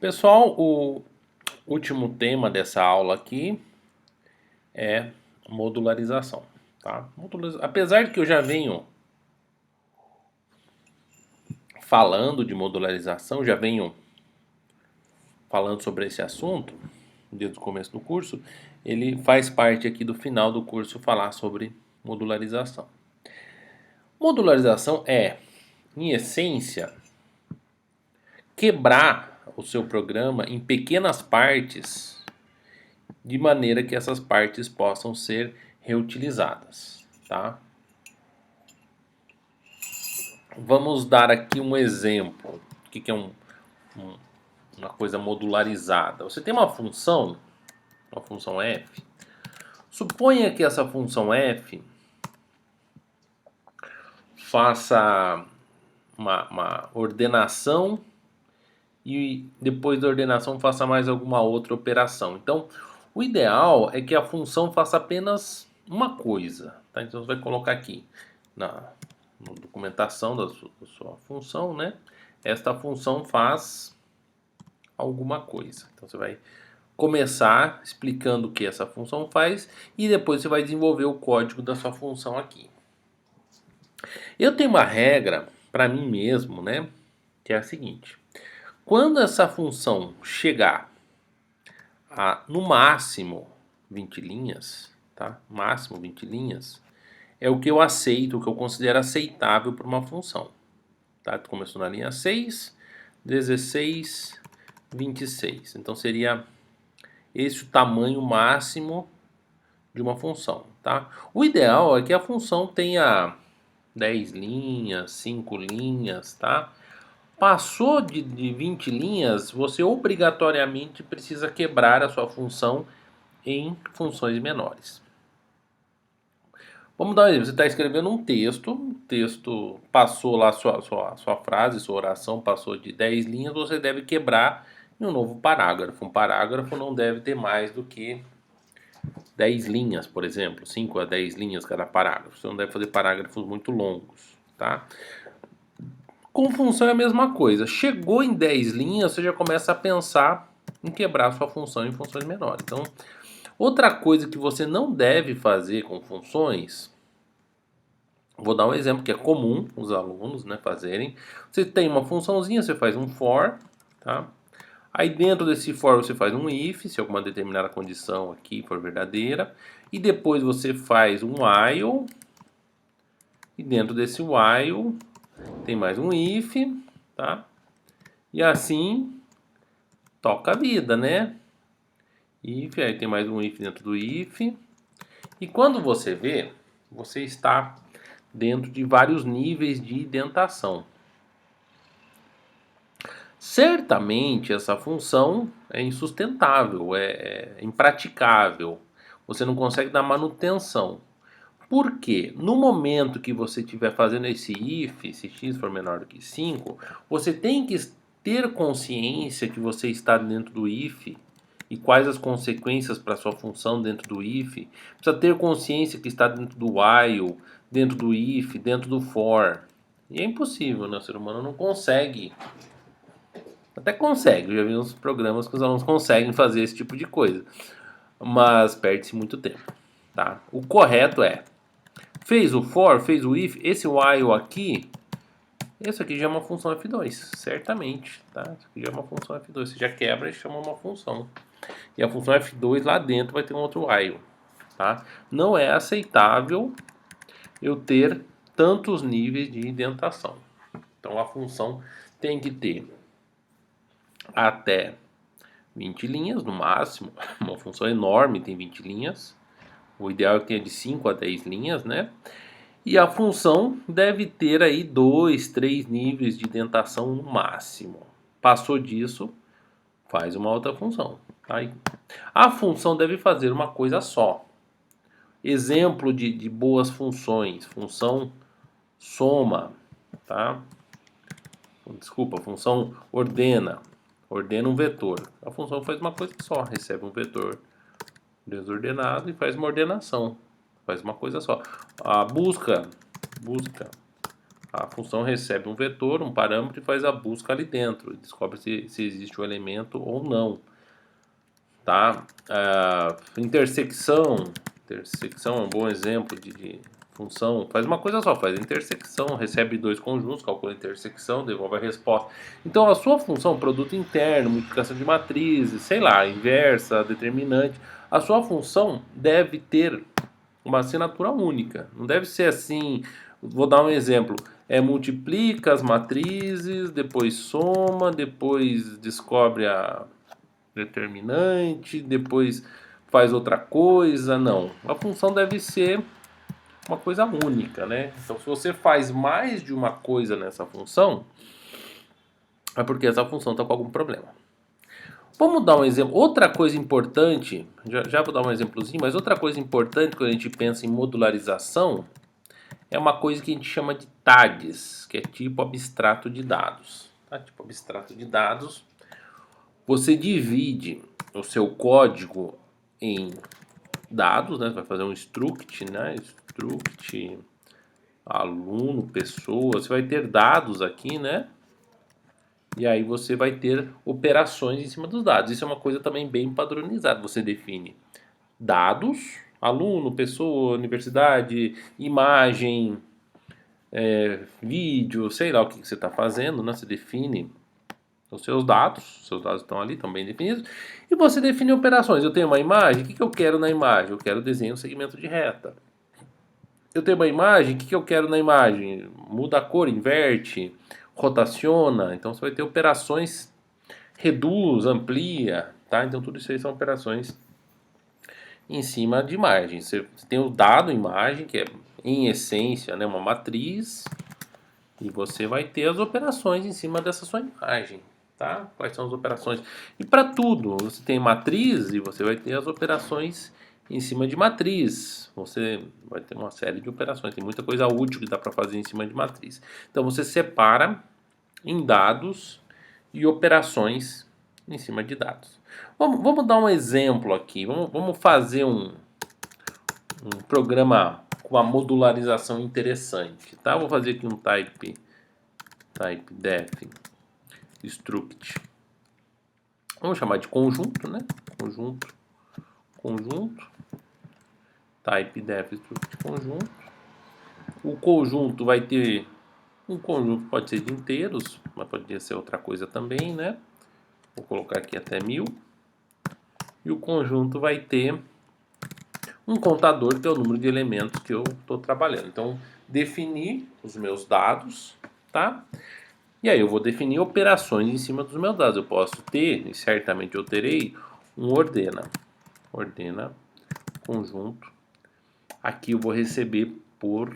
Pessoal, o último tema dessa aula aqui é modularização, tá? Apesar de que eu já venho falando de modularização, já venho falando sobre esse assunto desde o começo do curso, ele faz parte aqui do final do curso falar sobre modularização. Modularização é, em essência, quebrar o seu programa em pequenas partes de maneira que essas partes possam ser reutilizadas, tá? Vamos dar aqui um exemplo. O que é uma coisa modularizada? Você tem uma função f. Suponha que essa função f faça uma ordenação e depois da ordenação faça mais alguma outra operação. Então, o ideal é que a função faça apenas uma coisa. Tá? Então, você vai colocar aqui na documentação da sua função, né? Esta função faz alguma coisa. Então, você vai começar explicando o que essa função faz e depois você vai desenvolver o código da sua função aqui. Eu tenho uma regra para mim mesmo, né? Que é a seguinte. Quando essa função chegar a, no máximo, 20 linhas, tá? Máximo 20 linhas, é o que eu aceito, o que eu considero aceitável para uma função. Tá? Começou na linha 6, 16, 26. Então seria esse o tamanho máximo de uma função. Tá? O ideal é que a função tenha 10 linhas, 5 linhas, tá? Passou de 20 linhas, você obrigatoriamente precisa quebrar a sua função em funções menores. Vamos dar um exemplo. Você está escrevendo um texto, o texto passou lá sua frase, sua oração passou de 10 linhas, você deve quebrar em um novo parágrafo. Um parágrafo não deve ter mais do que 10 linhas, por exemplo, 5 a 10 linhas cada parágrafo. Você não deve fazer parágrafos muito longos, tá? Com função é a mesma coisa. Chegou em 10 linhas, você já começa a pensar em quebrar sua função em funções menores. Então, outra coisa que você não deve fazer com funções, vou dar um exemplo que é comum os alunos, né, fazerem. Você tem uma funçãozinha, você faz um for, tá? Aí dentro desse for você faz um if, se alguma determinada condição aqui for verdadeira. E depois você faz um while. E dentro desse while tem mais um if, tá? E assim toca a vida, né? If, aí tem mais um if dentro do if. E quando você vê, você está dentro de vários níveis de indentação. Certamente essa função é insustentável, é impraticável. Você não consegue dar manutenção. Por quê? No momento que você estiver fazendo esse if, se x for menor do que 5, você tem que ter consciência que você está dentro do if e quais as consequências para sua função dentro do if. Precisa ter consciência que está dentro do while, dentro do if, dentro do for. E é impossível, né? O ser humano não consegue. Até consegue, eu já vi uns programas que os alunos conseguem fazer esse tipo de coisa. Mas perde-se muito tempo, tá? O correto é, fez o for, fez o if, esse while aqui, esse aqui já é uma função F2, certamente, tá? Isso aqui já é uma função F2, você já quebra e chama uma função. E a função F2 lá dentro vai ter um outro while, tá? Não é aceitável eu ter tantos níveis de indentação. Então a função tem que ter até 20 linhas no máximo, uma função enorme tem 20 linhas, o ideal é que tenha de 5 a 10 linhas, né? E a função deve ter aí 2, 3 níveis de indentação no máximo. Passou disso, faz uma outra função. Tá? A função deve fazer uma coisa só. Exemplo de boas funções. Função soma. Tá? Desculpa, função ordena. Ordena um vetor. A função faz uma coisa só. Recebe um vetor desordenado e faz uma ordenação. Faz uma coisa só. A busca A função recebe um vetor, um parâmetro e faz a busca ali dentro, e descobre se existe o elemento ou não. Tá? Intersecção é um bom exemplo de função. Faz uma coisa só, faz a intersecção, recebe dois conjuntos, calcula a intersecção, devolve a resposta. Então a sua função, produto interno, multiplicação de matrizes, sei lá, inversa, determinante, a sua função deve ter uma assinatura única. Não deve ser assim. Vou dar um exemplo. Multiplica as matrizes, depois soma, depois descobre a determinante, depois faz outra coisa. Não. A função deve ser uma coisa única, né? Então, se você faz mais de uma coisa nessa função, é porque essa função está com algum problema. Vamos dar um exemplo. Outra coisa importante, já vou dar um exemplozinho, mas outra coisa importante quando a gente pensa em modularização é uma coisa que a gente chama de tags, que é tipo abstrato de dados. Tá? Tipo abstrato de dados, você divide o seu código em dados, né? Você vai fazer um struct, né? Struct aluno, pessoa, você vai ter dados aqui, né? E aí você vai ter operações em cima dos dados. Isso é uma coisa também bem padronizada. Você define dados, aluno, pessoa, universidade, imagem, vídeo, sei lá o que você está fazendo, né? Você define os seus dados estão ali, estão bem definidos, e você define operações. Eu tenho uma imagem, o que eu quero na imagem? Eu quero desenho um segmento de reta. Eu tenho uma imagem, o que eu quero na imagem? Muda a cor, inverte, rotaciona. Então você vai ter operações, reduz, amplia, tá? Então tudo isso aí são operações em cima de imagem. Você tem o dado imagem, que é em essência, né, uma matriz, e você vai ter as operações em cima dessa sua imagem, tá? Quais são as operações? E para tudo, você tem matriz e você vai ter as operações em cima de matriz. Você vai ter uma série de operações, tem muita coisa útil que dá para fazer em cima de matriz. Então você separa em dados e operações em cima de dados. Vamos dar um exemplo aqui. Vamos fazer um programa com uma modularização interessante, tá? Vou fazer aqui um type def struct. Vamos chamar de conjunto, né? Conjunto. Type def struct conjunto. O conjunto vai ter um conjunto, pode ser de inteiros, mas poderia ser outra coisa também, né? Vou colocar aqui até 1000. E o conjunto vai ter um contador, que é o número de elementos que eu estou trabalhando. Então, definir os meus dados, tá? E aí eu vou definir operações em cima dos meus dados. Eu posso ter, e certamente eu terei, um ordena conjunto. Aqui eu vou receber por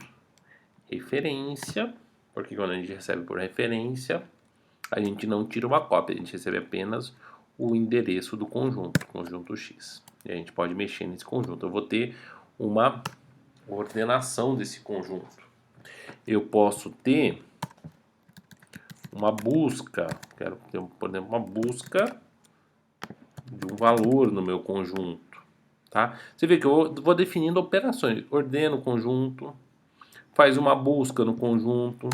referência, porque quando a gente recebe por referência, a gente não tira uma cópia, a gente recebe apenas o endereço do conjunto X. E a gente pode mexer nesse conjunto. Eu vou ter uma ordenação desse conjunto. Eu posso ter uma busca, quero ter, por exemplo, uma busca de um valor no meu conjunto, tá? Você vê que eu vou definindo operações, ordeno o conjunto, faz uma busca no conjunto.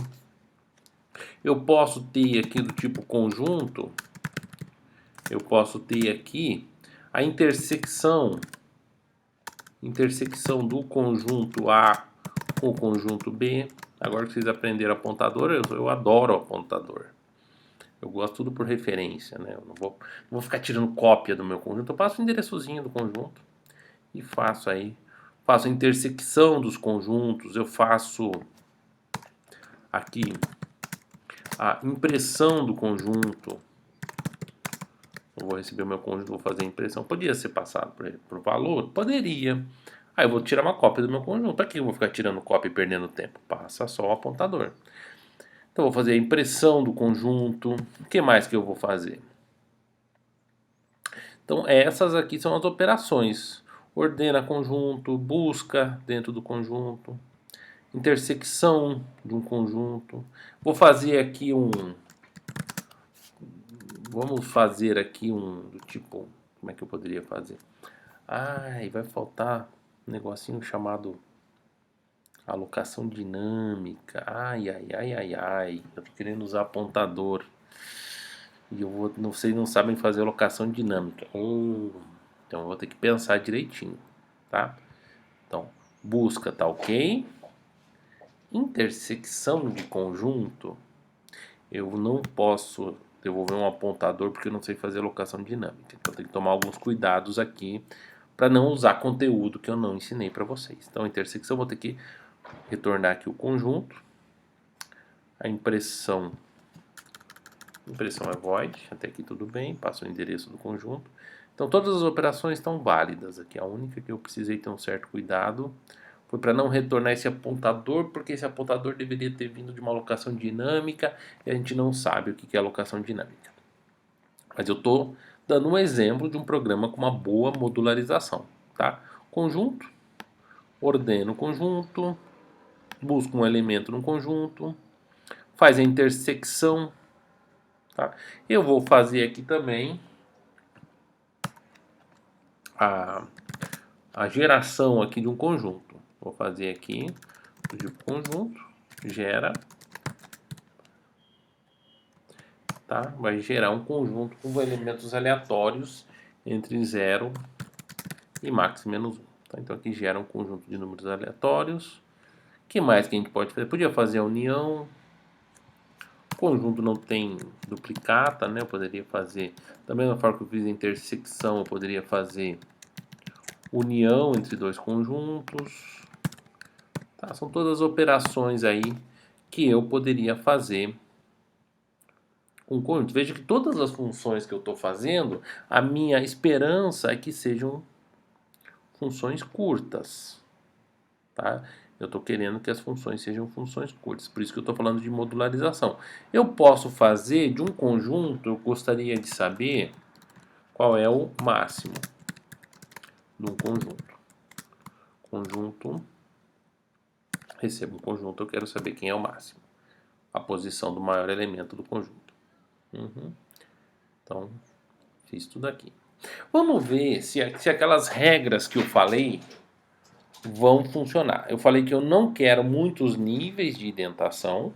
Eu posso ter aqui do tipo conjunto, eu posso ter aqui a intersecção do conjunto A com o conjunto B. Agora que vocês aprenderam apontador, eu adoro apontador. Eu gosto tudo por referência, né? Eu não vou ficar tirando cópia do meu conjunto. Eu passo o endereçozinho do conjunto e faço a intersecção dos conjuntos. Eu faço aqui a impressão do conjunto. Eu vou receber o meu conjunto, vou fazer a impressão. Poderia ser passado por valor? Poderia. Aí eu vou tirar uma cópia do meu conjunto. Aqui eu vou ficar tirando cópia e perdendo tempo. Passa só o apontador. Então eu vou fazer a impressão do conjunto. O que mais que eu vou fazer? Então essas aqui são as operações. Ordena conjunto, busca dentro do conjunto, intersecção de um conjunto. Vou fazer aqui vamos fazer aqui do tipo, como é que eu poderia fazer? Ai, vai faltar um negocinho chamado Alocação dinâmica. Ai. Eu tô querendo usar apontador. E vocês não sabem fazer alocação dinâmica. Então eu vou ter que pensar direitinho, tá? Então, busca tá ok. Intersecção de conjunto. Eu não posso devolver um apontador porque eu não sei fazer alocação dinâmica. Então eu tenho que tomar alguns cuidados aqui para não usar conteúdo que eu não ensinei para vocês. Então, intersecção, eu vou ter que retornar aqui o conjunto. A impressão é void, até aqui tudo bem, passa o endereço do conjunto. Então todas as operações estão válidas aqui. A única que eu precisei ter um certo cuidado foi para não retornar esse apontador, porque esse apontador deveria ter vindo de uma alocação dinâmica e a gente não sabe o que é alocação dinâmica. Mas eu estou dando um exemplo de um programa com uma boa modularização. Tá? Conjunto, ordeno o conjunto, busco um elemento no conjunto, faz a intersecção. Tá? Eu vou fazer aqui também a geração aqui de um conjunto. Vou fazer aqui o conjunto, gera, tá? Vai gerar um conjunto com elementos aleatórios entre 0 e max menos 1. Tá? Então aqui gera um conjunto de números aleatórios. O que mais que a gente pode fazer? Podia fazer a união. O conjunto não tem duplicata, né? Eu poderia fazer, da mesma forma que eu fiz a intersecção, eu poderia fazer união entre dois conjuntos. Tá? São todas operações aí que eu poderia fazer com conjunto. Veja que todas as funções que eu estou fazendo, a minha esperança é que sejam funções curtas. Tá? Eu estou querendo que as funções sejam funções curtas. Por isso que eu estou falando de modularização. Eu posso fazer de um conjunto, eu gostaria de saber qual é o máximo de um conjunto. Conjunto, recebo um conjunto, eu quero saber quem é o máximo. A posição do maior elemento do conjunto. Então, fiz tudo aqui. Vamos ver se aquelas regras que eu falei vão funcionar. Eu falei que eu não quero muitos níveis de indentação,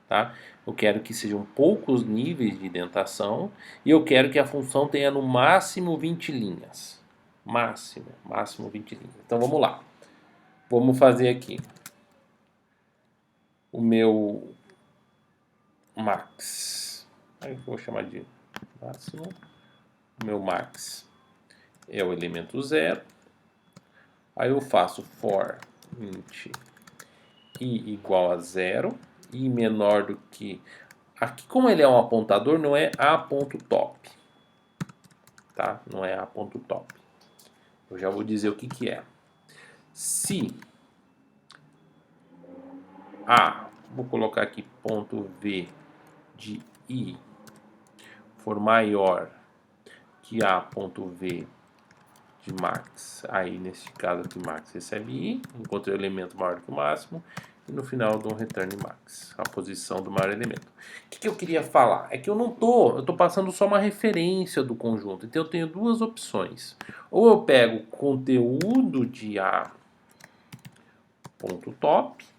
tá? Eu quero que sejam poucos níveis de indentação e eu quero que a função tenha no máximo 20 linhas. Máximo 20 linhas. Então vamos lá. Vamos fazer aqui o meu max. Aí eu vou chamar de máximo. O meu max é o elemento 0. Aí eu faço for int i igual a 0, i menor do que... Aqui, como ele é um apontador, não é a.top. Tá? Não é a.top. Eu já vou dizer o que é. Se a, vou colocar aqui ponto v de i for maior que a.v de max, aí nesse caso aqui max recebe i, encontrei o elemento maior que o máximo, e no final eu dou um return max, a posição do maior elemento. O que eu queria falar? É que eu estou passando só uma referência do conjunto, então eu tenho duas opções. Ou eu pego conteúdo de a.top,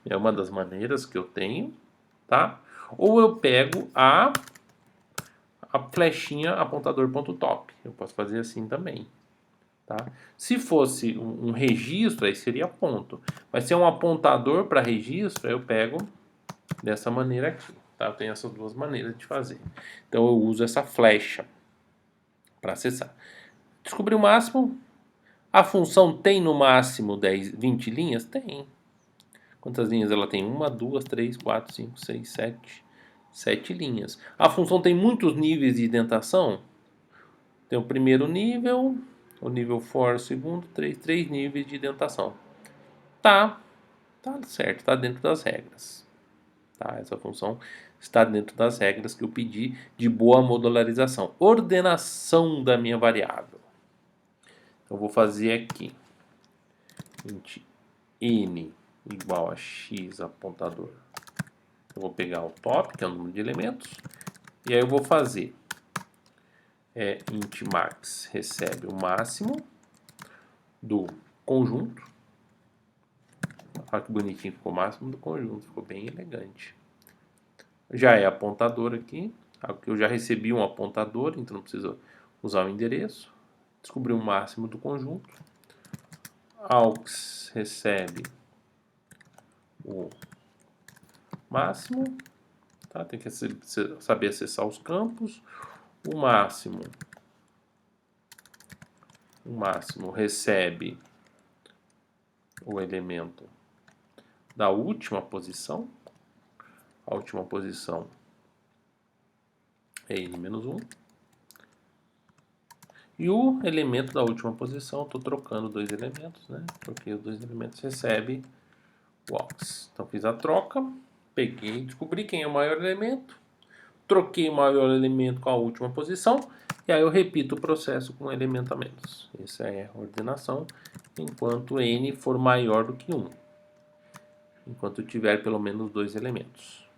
é uma das maneiras que eu tenho, tá? Ou eu pego a flechinha apontador.top, eu posso fazer assim também. Tá? Se fosse um registro, aí seria ponto. Mas se é um apontador para registro, eu pego dessa maneira aqui. Tá? Eu tenho essas duas maneiras de fazer. Então eu uso essa flecha para acessar. Descobri o máximo. A função tem no máximo 20 linhas? Tem. Quantas linhas ela tem? 1, 2, 3, 4, 5, 6, 7. 7 linhas. A função tem muitos níveis de indentação? Tem o primeiro nível, o nível for, o segundo, 3 níveis de indentação. Tá certo, tá dentro das regras. Tá? Essa função está dentro das regras que eu pedi de boa modularização. Ordenação da minha variável. Eu vou fazer aqui int n igual a x apontador. Eu vou pegar o top, que é o número de elementos, e aí eu vou fazer int max recebe o máximo do conjunto. Olha que bonitinho ficou o máximo do conjunto, ficou bem elegante. Já é apontador aqui, eu já recebi um apontador, então não preciso usar o endereço. Descobri o máximo do conjunto. Aux recebe o máximo, tá? Tem que saber acessar os campos. O máximo recebe o elemento da última posição. A última posição é n-1. E o elemento da última posição, estou trocando dois elementos, né? Troquei os dois elementos, recebe o aux. Então fiz a troca, peguei, descobri quem é o maior elemento, troquei o maior elemento com a última posição, e aí eu repito o processo com um elemento a menos. Essa é a ordenação, enquanto n for maior do que 1. Enquanto tiver pelo menos dois elementos.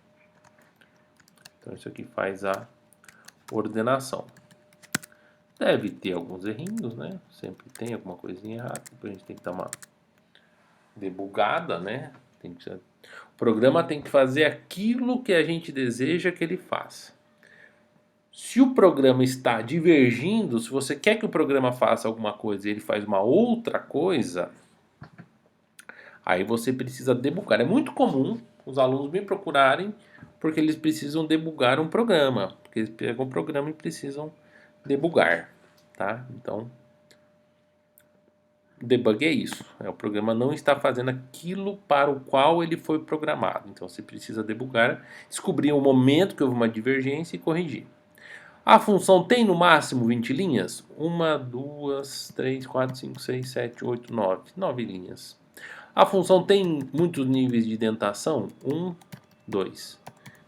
Então isso aqui faz a ordenação. Deve ter alguns errinhos, né? Sempre tem alguma coisinha errada. Depois a gente tem que dar uma debugada, né? O programa tem que fazer aquilo que a gente deseja que ele faça. Se o programa está divergindo, se você quer que o programa faça alguma coisa e ele faz uma outra coisa, aí você precisa debugar. É muito comum os alunos me procurarem porque eles precisam debugar um programa. Porque eles pegam o programa e precisam debugar, tá? Então, debug é isso. O programa não está fazendo aquilo para o qual ele foi programado. Então, você precisa debugar, descobrir o momento que houve uma divergência e corrigir. A função tem no máximo 20 linhas? 1, 2, 3, 4, 5, 6, 7, 8, 9. 9 linhas. A função tem muitos níveis de indentação? 1, 2.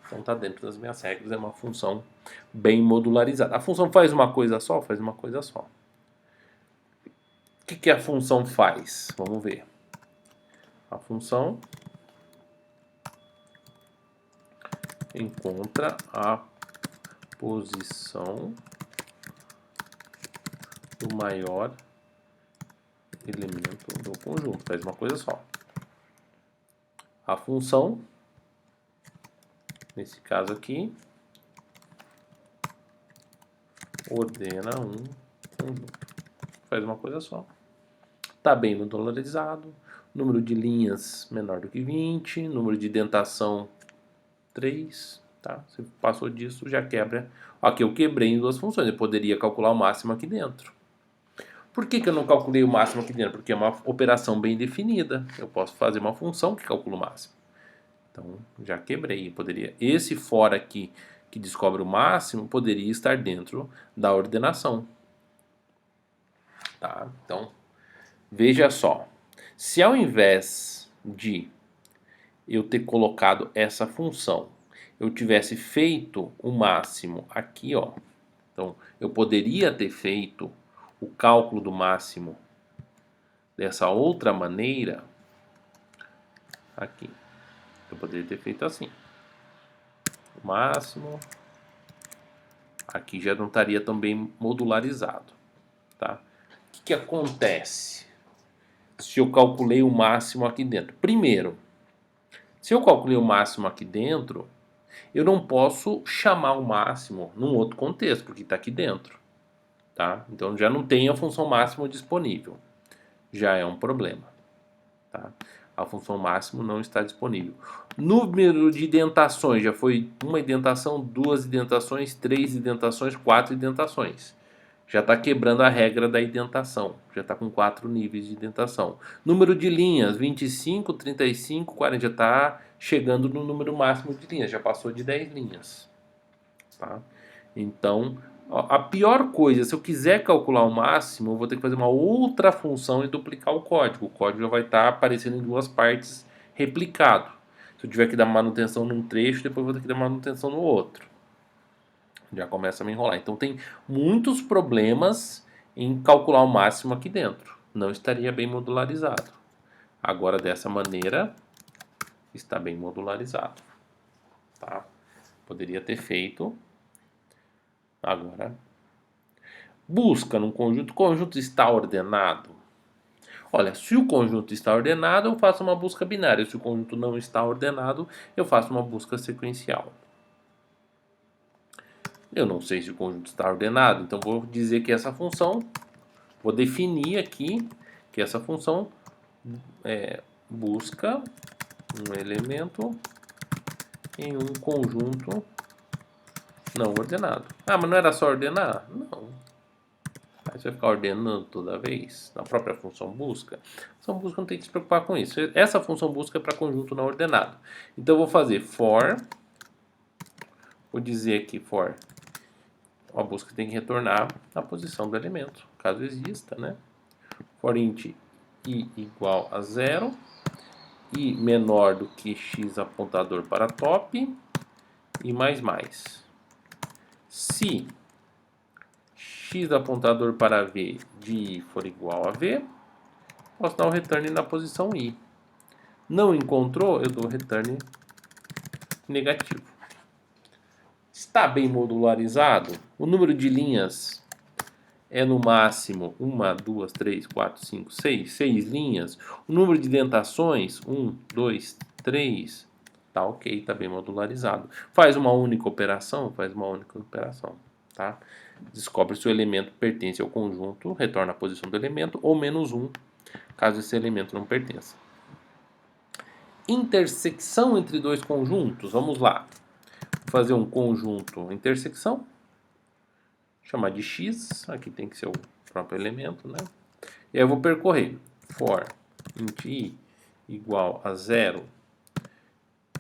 Então está dentro das minhas regras, é uma função bem modularizada. A função faz uma coisa só? Faz uma coisa só. O que a função faz? Vamos ver. A função encontra a posição do maior elemento do conjunto. Faz uma coisa só. A função, nesse caso aqui, ordena um conjunto. Faz uma coisa só. Está bem modularizado. Número de linhas menor do que 20. Número de indentação 3. Tá? Se passou disso, já quebra. Aqui eu quebrei em duas funções. Eu poderia calcular o máximo aqui dentro. Por que eu não calculei o máximo aqui dentro? Porque é uma operação bem definida. Eu posso fazer uma função que calcula o máximo. Então, já quebrei. Esse fora aqui, que descobre o máximo, poderia estar dentro da ordenação. Tá? Então, veja só. Se ao invés de eu ter colocado essa função, eu tivesse feito o máximo aqui, ó. Então, eu poderia ter feito o cálculo do máximo dessa outra maneira aqui. Eu poderia ter feito assim. O máximo. Aqui já não estaria tão bem modularizado. Tá? O que acontece se eu calculei o máximo aqui dentro? Primeiro, se eu calculei o máximo aqui dentro, eu não posso chamar o máximo num outro contexto, porque está aqui dentro. Tá? Então já não tem a função máximo disponível. Já é um problema. Tá? A função máximo não está disponível. Número de indentações já foi uma indentação, duas indentações, três indentações, quatro indentações. Já está quebrando a regra da indentação. Já está com 4 níveis de indentação. Número de linhas, 25, 35, 40. Já está chegando no número máximo de linhas. Já passou de 10 linhas. Tá? Então, a pior coisa, se eu quiser calcular o máximo, eu vou ter que fazer uma outra função e duplicar o código. O código já vai estar aparecendo em duas partes replicado. Se eu tiver que dar manutenção num trecho, depois eu vou ter que dar manutenção no outro. Já começa a me enrolar. Então tem muitos problemas em calcular o máximo aqui dentro. Não estaria bem modularizado. Agora, dessa maneira, está bem modularizado. Tá? Poderia ter feito. Agora, busca num conjunto. O conjunto está ordenado. Olha, se o conjunto está ordenado, eu faço uma busca binária. Se o conjunto não está ordenado, eu faço uma busca sequencial. Eu não sei se o conjunto está ordenado, então vou dizer que essa função, vou definir aqui que essa função busca um elemento em um conjunto não ordenado. Ah, mas não era só ordenar? Não. Aí você vai ficar ordenando toda vez na própria função busca. A função busca não tem que se preocupar com isso. Essa função busca é para conjunto não ordenado. Então eu vou fazer for, vou dizer aqui for, a busca tem que retornar a posição do elemento, caso exista, né? For int i igual a 0, i menor do que x apontador para top, e mais. Se x apontador para v de i for igual a v, posso dar um return na posição i. Não encontrou, eu dou return negativo. Está bem modularizado? O número de linhas é no máximo 1, 2, 3, 4, 5, 6. 6 linhas. O número de dentações, 1, 2, 3. Tá ok, tá bem modularizado. Faz uma única operação? Faz uma única operação, tá? Descobre se o elemento pertence ao conjunto, retorna a posição do elemento, ou -1, caso esse elemento não pertença. Intersecção entre dois conjuntos, vamos lá. Vou fazer um conjunto intersecção, chamar de x, aqui tem que ser o próprio elemento, né? E aí eu vou percorrer for int i igual a 0,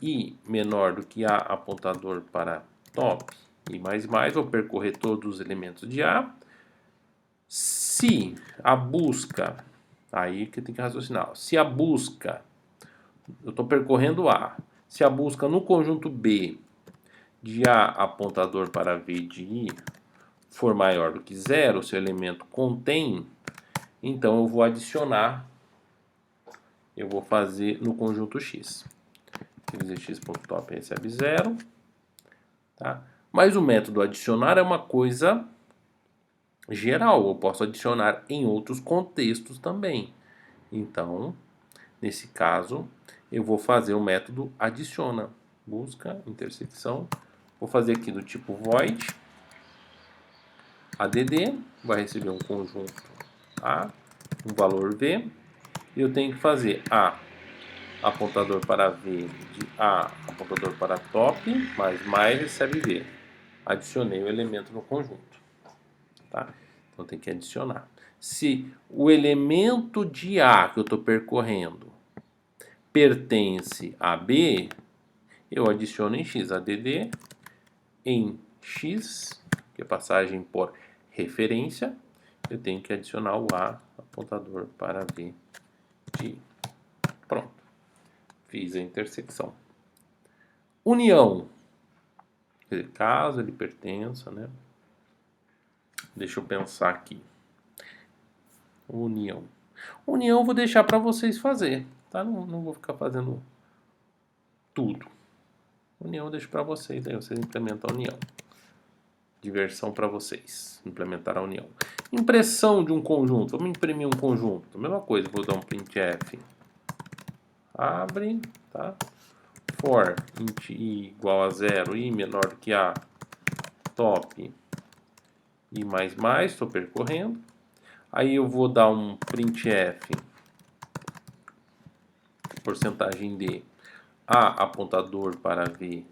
i menor do que a apontador para top, e mais, vou percorrer todos os elementos de A. Se a busca, aí que tem que raciocinar, se a busca, eu estou percorrendo A, se a busca no conjunto B de A apontador para V de I for maior do que 0, se o elemento contém, então eu vou adicionar, eu vou fazer no conjunto X. Quer dizer, x.top recebe 0, tá? Mas o método adicionar é uma coisa geral, eu posso adicionar em outros contextos também. Então, nesse caso, eu vou fazer o método adiciona, busca, intersecção. Vou fazer aqui do tipo void, add, vai receber um conjunto A, um valor V, e eu tenho que fazer A apontador para V de A apontador para top, mais recebe V. Adicionei o elemento no conjunto, tá? Então tem que adicionar. Se o elemento de A que eu estou percorrendo pertence a B, eu adiciono em X, add em X, que é passagem por referência, eu tenho que adicionar o A apontador para V de I. Pronto. Fiz a intersecção. União. Quer dizer, caso ele pertença, né? Deixa eu pensar aqui. União. União eu vou deixar para vocês fazer, tá? Não vou ficar fazendo tudo. União eu deixo para vocês, aí vocês implementam a união. Diversão para vocês, implementar a união. Impressão de um conjunto. Vamos imprimir um conjunto. Mesma coisa, vou dar um printf. Abre, tá? For int i igual a 0, i menor do que a top e mais, estou percorrendo. Aí eu vou dar um printf, porcentagem de a apontador para v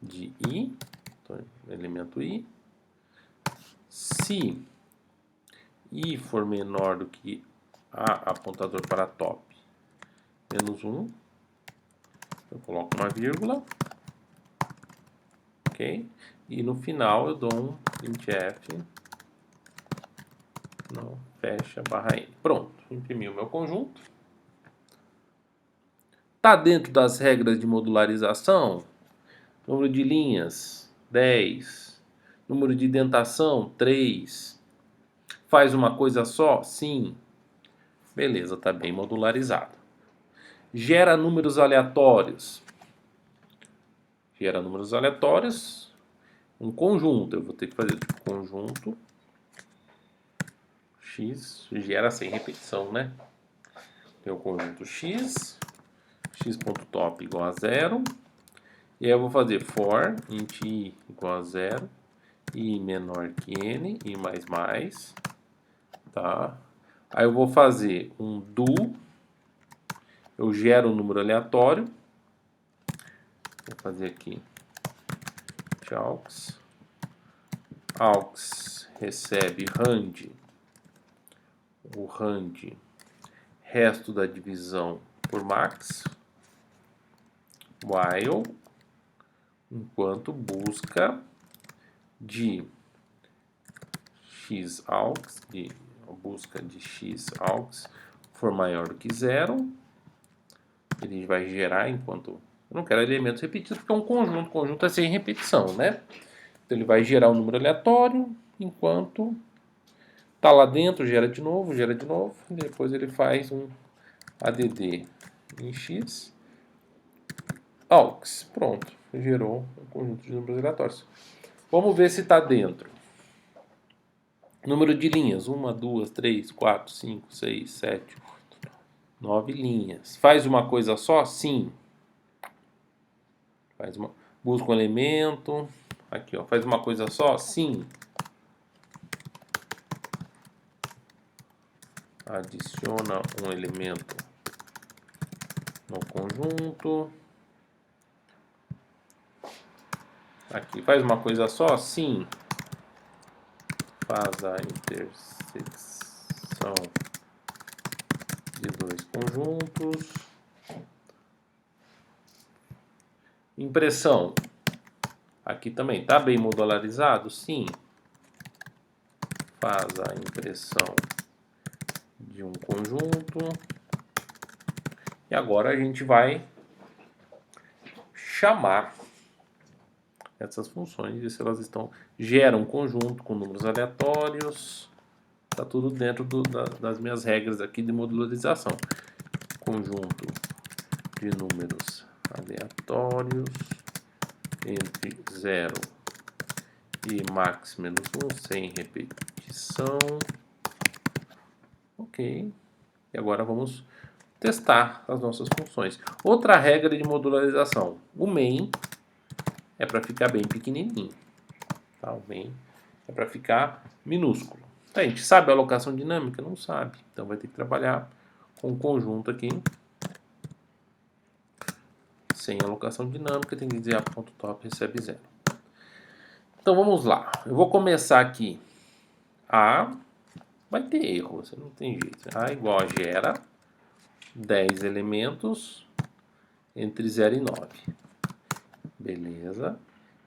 de i, então, elemento i. Se i for menor do que a apontador para top, -1, eu coloco uma vírgula, ok? E no final eu dou um printf, não, fecha, barra n. Pronto, imprimi o meu conjunto. Está dentro das regras de modularização? Número de linhas, 10. Número de dentação, 3. Faz uma coisa só? Sim. Beleza, está bem modularizado. Gera números aleatórios. Gera números aleatórios. Um conjunto. Eu vou ter que fazer tipo conjunto x gera sem repetição, né? Tem o conjunto x ponto.top igual a 0. E aí eu vou fazer for int i igual a 0, i menor que n, i mais, tá? Aí eu vou fazer um do, eu gero um número aleatório, vou fazer aqui, aux recebe rand, o rand, resto da divisão por max, while, enquanto busca de x-aux, de busca de x-aux for maior do que 0, ele vai gerar enquanto... Eu não quero elementos repetidos porque é um conjunto é sem repetição, né? Então ele vai gerar um número aleatório enquanto tá lá dentro, gera de novo, e depois ele faz um add em x aux. Pronto, gerou um conjunto de números aleatórios. Vamos ver se está dentro. Número de linhas: 1, 2, 3, 4, 5, 6, 7, 8, 9 linhas. Faz uma coisa só? Sim. Busca um elemento. Aqui, ó. Faz uma coisa só? Sim. Adiciona um elemento no conjunto. Aqui, faz uma coisa só? Sim. Faz a intersecção de dois conjuntos. Impressão. Aqui também está bem modularizado? Sim. Faz a impressão de um conjunto. E agora a gente vai chamar essas funções e se elas geram um conjunto com números aleatórios. Está tudo dentro das minhas regras aqui de modularização. Conjunto de números aleatórios entre 0 e max menos 1 sem repetição. Ok. E agora vamos testar as nossas funções. Outra regra de modularização. O main é para ficar bem pequenininho. Tá? O main é para ficar minúsculo. A gente sabe a alocação dinâmica? Não sabe. Então vai ter que trabalhar com um conjunto aqui. Sem alocação dinâmica, tem que dizer a.top recebe 0. Então vamos lá. Eu vou começar aqui. A vai ter erro, você não tem jeito. A igual a gera 10 elementos entre 0 e 9. Beleza.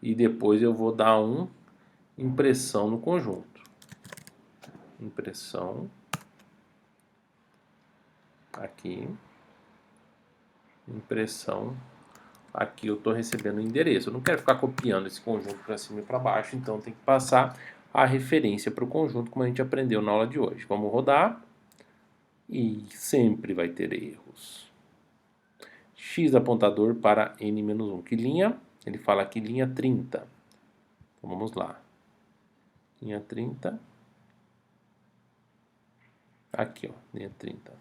E depois eu vou dar impressão no conjunto. Impressão. Aqui. Impressão. Aqui eu estou recebendo o endereço. Eu não quero ficar copiando esse conjunto para cima e para baixo, então tem que passar a referência para o conjunto, como a gente aprendeu na aula de hoje. Vamos rodar. E sempre vai ter erros. X apontador para n-1. Que linha? Ele fala aqui linha 30. Então vamos lá. Linha 30. Aqui, ó, linha 30.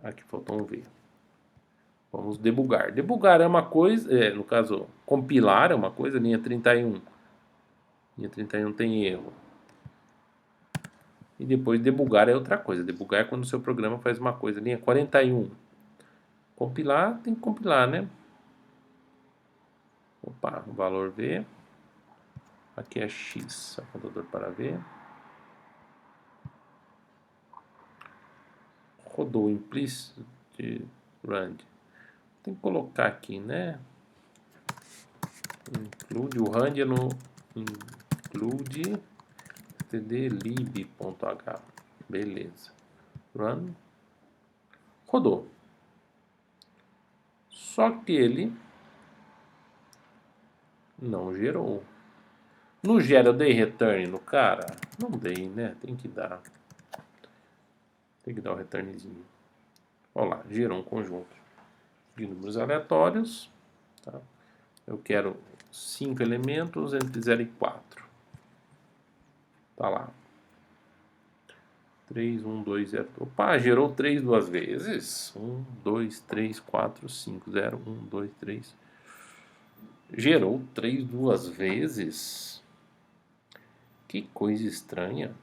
Aqui faltou um V. Vamos debugar. Debugar é uma coisa, no caso, compilar é uma coisa, linha 31. Linha 31 tem erro. E depois debugar é outra coisa. Debugar é quando o seu programa faz uma coisa. Linha 41. Compilar, tem que compilar, né? Opa, o valor V. Aqui é X, apontador para V. Rodou implicit rand. Tem que colocar aqui, né? Include o rand é no include tdlib.h. Beleza. Run. Rodou. Só que ele não gerou. No gera eu dei return no cara? Não dei, né? Tem que dar. Tem que dar o returnzinho. Olha lá, gerou um conjunto de números aleatórios. Tá? Eu quero 5 elementos entre 0 e 4. Tá lá. 3, 1, 2, 0. Opa, gerou 3 duas vezes. 1, 2, 3, 4, 5, 0, 1, 2, 3. Gerou 3 duas vezes. Que coisa estranha.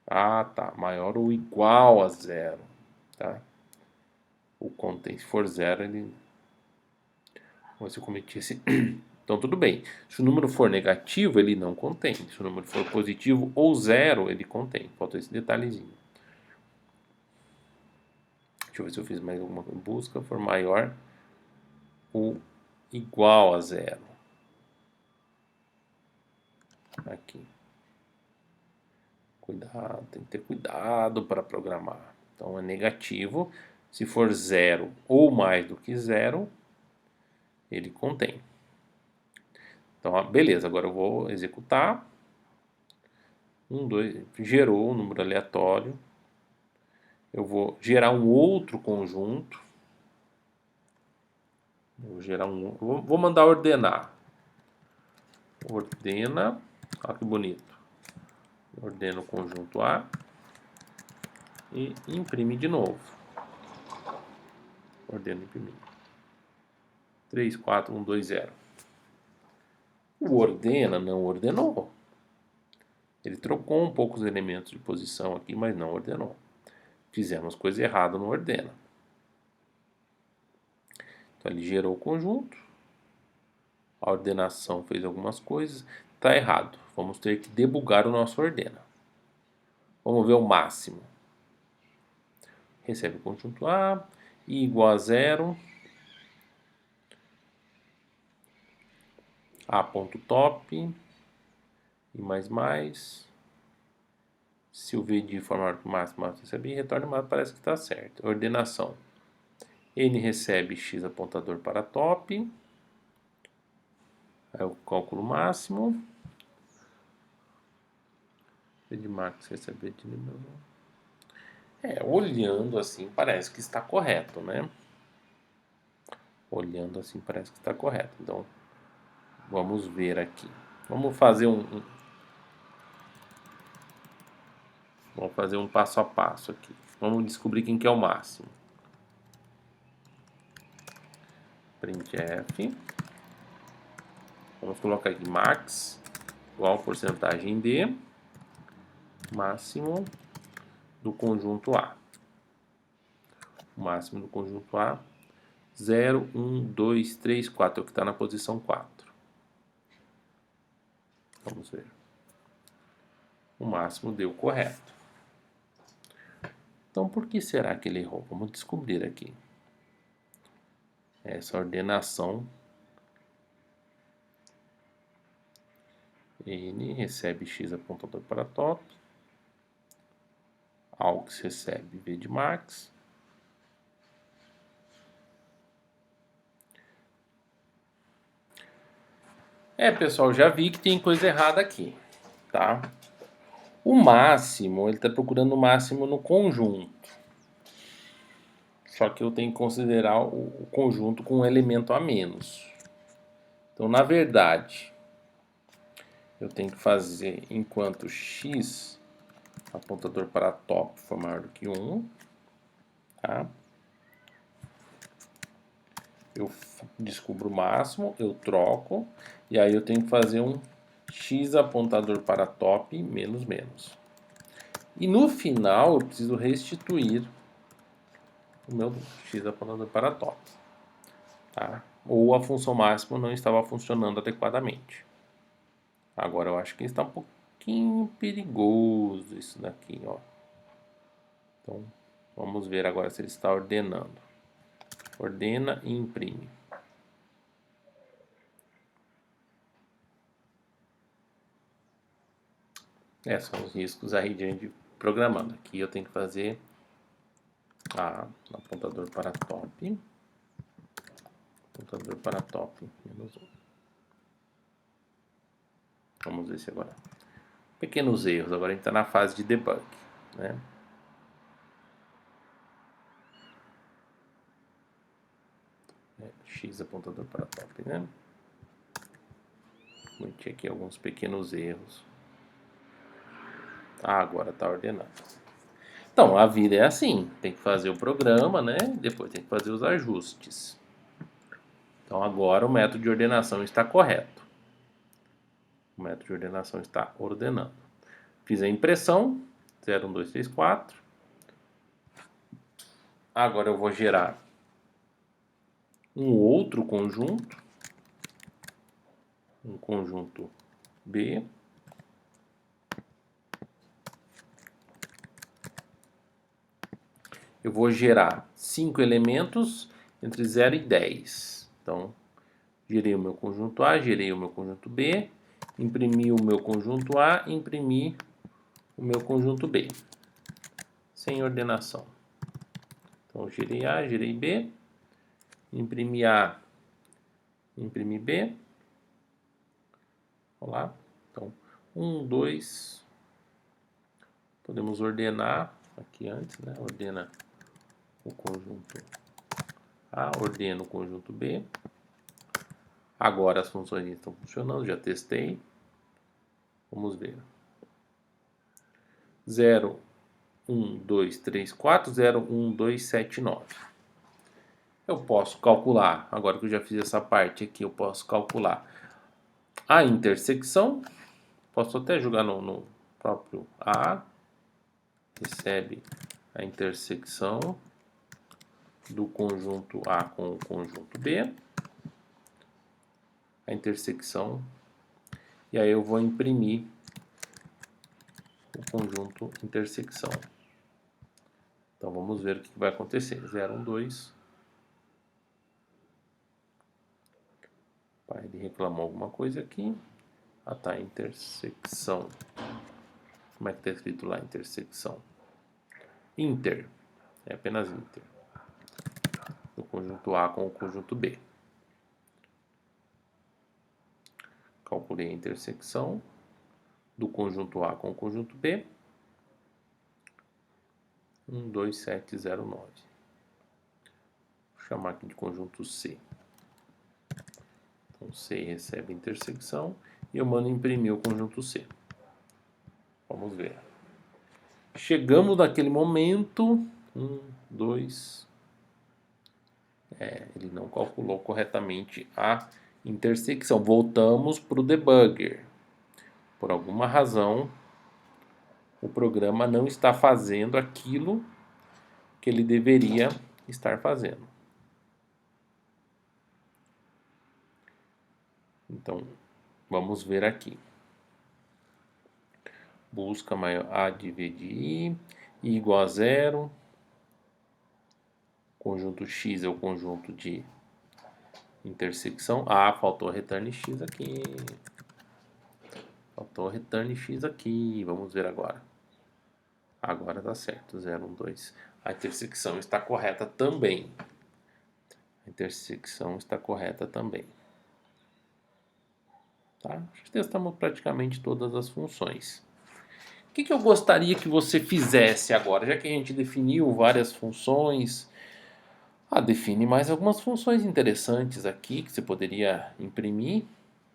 Ah, tá. Maior ou igual a 0. Tá? O contém, se for 0, ele... Vamos ver se eu cometi esse... Então, tudo bem. Se o número for negativo, ele não contém. Se o número for positivo ou 0, ele contém. Falta esse detalhezinho. Deixa eu ver se eu fiz mais alguma busca. For maior ou igual a 0. Aqui. Cuidado, tem que ter cuidado para programar. Então, é negativo. Se for 0 ou mais do que 0, ele contém. Então, beleza. Agora eu vou executar. 1, 2, gerou um número aleatório. Eu vou gerar um outro conjunto. Vou gerar um. Vou mandar ordenar. Ordena. Olha que bonito. Ordena o conjunto A. E imprime de novo. Ordena e imprimir. 3, 4, 1, 2, 0. O ordena não ordenou. Ele trocou um pouco os elementos de posição aqui, mas não ordenou. Fizemos coisa errada no ordena. Então ele gerou o conjunto. A ordenação fez algumas coisas. Está errado. Vamos ter que debugar o nosso ordena. Vamos ver o máximo. Recebe o conjunto A. I igual a 0. A ponto top. E mais. Se o V de forma máxima recebe I, retorna máximo, parece que está certo. Ordenação. N recebe X apontador para top. É o cálculo máximo. V de max recebe de número. Olhando assim parece que está correto, né? Olhando assim parece que está correto. Então, vamos ver aqui. Vamos fazer vamos fazer um passo a passo aqui. Vamos descobrir quem que é o máximo. Printf. Vamos colocar aqui max igual a porcentagem de máximo do conjunto A. O máximo do conjunto A, 0, 1, 2, 3, 4, é o que está na posição 4. Vamos ver. O máximo deu correto. Então, por que será que ele errou? Vamos descobrir aqui. Essa ordenação N recebe X apontador para top. Aux recebe V de max. Pessoal, já vi que tem coisa errada aqui, tá? O máximo, ele está procurando o máximo no conjunto. Só que eu tenho que considerar o conjunto com um elemento a menos. Então, na verdade, eu tenho que fazer enquanto x, apontador para top, for maior do que 1, tá? Eu descubro o máximo, eu troco, e aí eu tenho que fazer um x apontador para top menos menos. E no final eu preciso restituir o meu x apontador para top, tá? Ou a função máxima não estava funcionando adequadamente. Agora eu acho que está um pouquinho perigoso isso daqui, ó. Então vamos ver agora se ele está ordenando. Ordena e imprime. São os riscos aí de a gente programando. Aqui eu tenho que fazer apontador para top. Apontador para top, menos 1. Vamos ver se agora. Pequenos erros, agora a gente está na fase de debug, né? X apontador para top, né? Cometi aqui alguns pequenos erros. Ah, agora está ordenado. Então, a vida é assim, tem que fazer o programa, né? Depois tem que fazer os ajustes. Então, agora o método de ordenação está correto. O método de ordenação está ordenando. Fiz a impressão, 0, 1, 2, 3, 4. Agora eu vou gerar um outro conjunto, um conjunto B. Eu vou gerar 5 elementos entre 0 e 10. Então, gerei o meu conjunto A, gerei o meu conjunto B, imprimi o meu conjunto A, imprimi o meu conjunto B, sem ordenação. Então, gerei A, gerei B, imprimi A, imprimi B. Vamos lá. Então, 1, 2. Podemos ordenar aqui antes, né? Ordena o conjunto A, ordena o conjunto B. Agora as funções estão funcionando, já testei. Vamos ver. 0, 1, 2, 3, 4, 0, 1, 2, 7, 9. Eu posso calcular, agora que eu já fiz essa parte aqui, eu posso calcular a intersecção. Posso até jogar no próprio A. Recebe a intersecção do conjunto A com o conjunto B. A intersecção. E aí eu vou imprimir o conjunto intersecção. Então vamos ver o que vai acontecer. 0, 1, 2. Ele reclamou alguma coisa aqui. Ah, tá, intersecção. Como é que está escrito lá, intersecção? Inter. É apenas inter. Do conjunto A com o conjunto B. Calculei a intersecção do conjunto A com o conjunto B. 1, 2, 7, 0, 9. Vou chamar aqui de conjunto C. Então, C recebe a intersecção e eu mando imprimir o conjunto C. Vamos ver. Chegamos naquele momento. 1, 2. Ele não calculou corretamente a intersecção. Voltamos para o debugger. Por alguma razão, o programa não está fazendo aquilo que ele deveria estar fazendo. Então, vamos ver aqui. Busca maior A dividir I igual a 0. Conjunto X é o conjunto de intersecção. Ah, faltou return X aqui. Faltou return X aqui. Vamos ver agora. Agora tá certo. 0, 1, 2. A intersecção está correta também. A intersecção está correta também. Tá? Testamos praticamente todas as funções. O que eu gostaria que você fizesse agora? Já que a gente definiu várias funções, define mais algumas funções interessantes aqui que você poderia imprimir,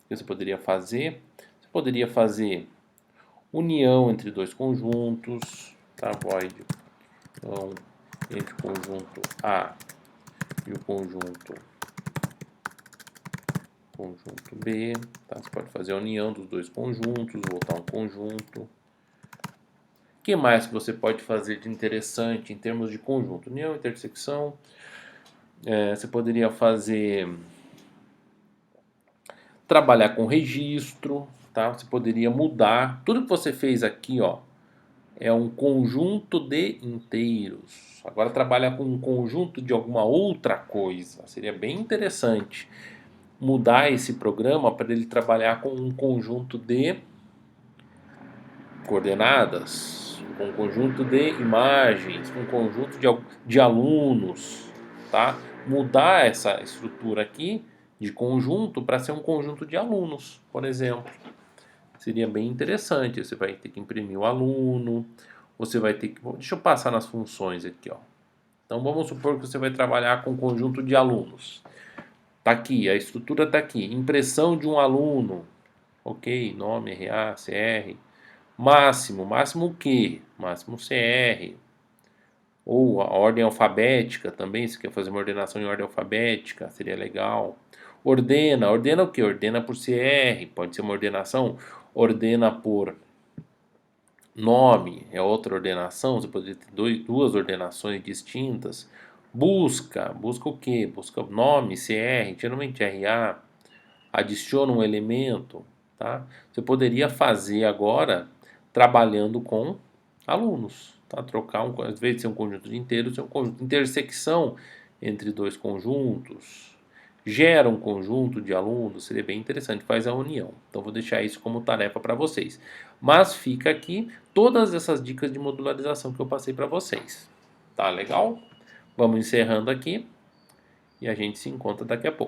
que você poderia fazer. Você poderia fazer união entre dois conjuntos, tá? Void então, entre o conjunto A e o conjunto B, tá? Você pode fazer a união dos dois conjuntos, voltar um conjunto. O que mais que você pode fazer de interessante em termos de conjunto? União, intersecção. Você poderia trabalhar com registro, tá? Você poderia mudar. Tudo que você fez aqui, ó, é um conjunto de inteiros. Agora trabalha com um conjunto de alguma outra coisa. Seria bem interessante mudar esse programa para ele trabalhar com um conjunto de coordenadas, com um conjunto de imagens, com um conjunto de alunos, tá? Mudar essa estrutura aqui de conjunto para ser um conjunto de alunos, por exemplo. Seria bem interessante. Você vai ter que imprimir o aluno, você vai ter que... Deixa eu passar nas funções aqui, ó. Então vamos supor que você vai trabalhar com um conjunto de alunos. Tá aqui, a estrutura tá aqui. Impressão de um aluno. Ok, nome, RA, CR. Máximo, máximo o quê? Máximo CR. Ou a ordem alfabética também, se quer fazer uma ordenação em ordem alfabética, seria legal. Ordena, ordena o quê? Ordena por CR, pode ser uma ordenação. Ordena por nome, é outra ordenação, você poderia ter duas ordenações distintas. Busca, busca o quê? Busca nome, CR, geralmente RA, adiciona um elemento, tá? Você poderia fazer agora trabalhando com alunos, tá? Trocar um, às vezes ser um conjunto de inteiros, ser um conjunto de intersecção entre dois conjuntos, gera um conjunto de alunos, seria bem interessante, faz a união. Então vou deixar isso como tarefa para vocês. Mas fica aqui todas essas dicas de modularização que eu passei para vocês. Tá legal? Vamos encerrando aqui e a gente se encontra daqui a pouco.